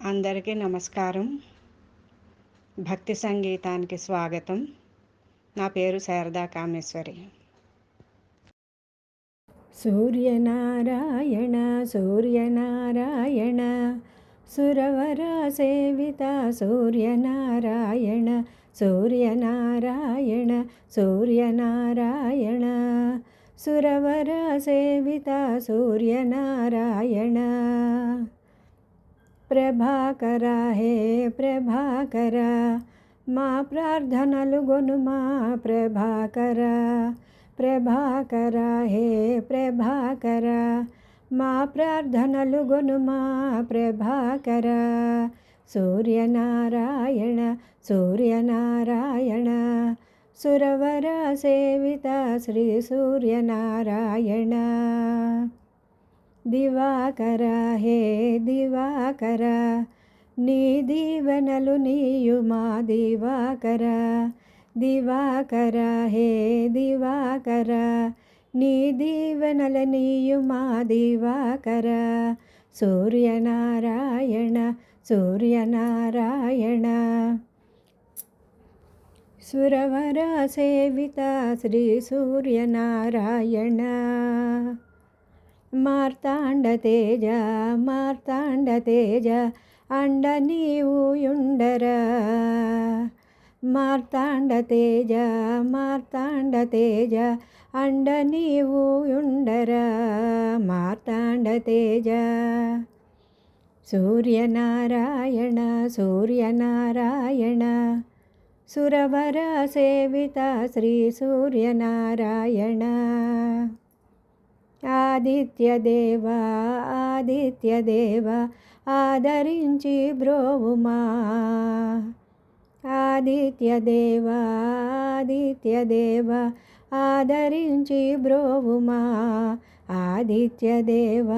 అందరికీ నమస్కారం. భక్తి సంగీతానికి స్వాగతం. నా పేరు శారదా కామేశ్వరి. సూర్యనారాయణ సూర్యనారాయణ సురవర సేవిత సూర్యనారాయణ సూర్యనారాయణ సూర్యనారాయణ సురవర సేవిత సూర్యనారాయణ ప్రభాకర హే ప్రభాకర మా ప్రార్థనలు గొనుమా ప్రభాకర ప్రభాకర హే ప్రభాకర మా ప్రార్థనలు గొనుమా ప్రభాకర సూర్యనారాయణ సూర్యనారాయణ సురవర సేవిత శ్రీ సూర్యనారాయణ దివాకర హే దివాకర నీ దీవెనలు నీయుమా దివాకర దివాకర హే దివాకర నీ దీవెనల నీయుమా దివాకర సూర్యనారాయణ సూర్యనారాయణ సురవర సేవిత శ్రీ సూర్యనారాయణ మార్తాండ తేజ మార్తాండ తేజ అండ నీవుయుండరా మార్తాండ తేజ మార్తాండ తేజ అండ నీవుయుండరా మార్తాండ తేజ సూర్యనారాయణ సూర్యనారాయణ సురవర సేవిత శ్రీ సూర్యనారాయణ ఆదిత్యదేవ ఆదిత్యదేవ ఆదరించి బ్రోవుమా ఆదిత్యదేవ ఆదిత్యదేవ ఆదరించి బ్రోవుమా ఆదిత్యదేవ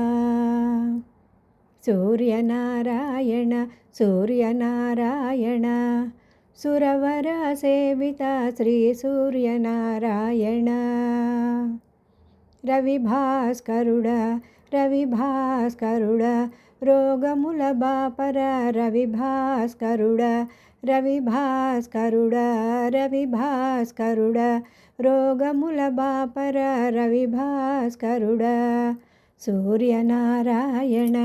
సూర్యనారాయణ సూర్యనారాయణ సురవర సేవిత శ్రీ సూర్యనారాయణ రవిభాస్కరుడా రవిభాస్కరుడా రోగముల బాపర రవిభాస్కరుడా రవిభాస్కరుడా రవిభాస్కరుడా రోగముల బాపర రవిభాస్కరుడా సూర్యనారాయణ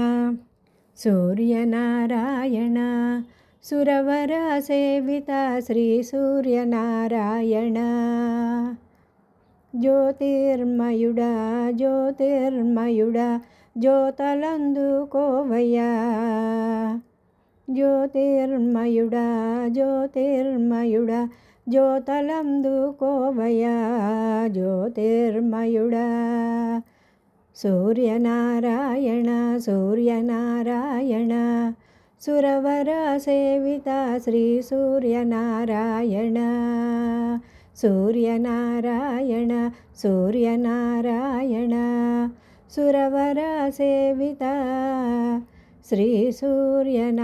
సూర్యనారాయణ సురవర సేవిత శ్రీ సూర్యనారాయణ జ్యోతిర్మయుడా జ్యోతిర్మయుడా జ్యోతలందుకోవయ్యా జ్యోతిర్మయుడా జ్యోతిర్మయుడా జ్యోతలందుకోవయ్యా జ్యోతిర్మయుడా సూర్యనారాయణ సూర్యనారాయణ సురవర సేవిత శ్రీ సూర్యనారాయణ సూర్యనారాయణ సూర్యనారాయణ సురవర సేవిత శ్రీ సూర్యనారాయణ.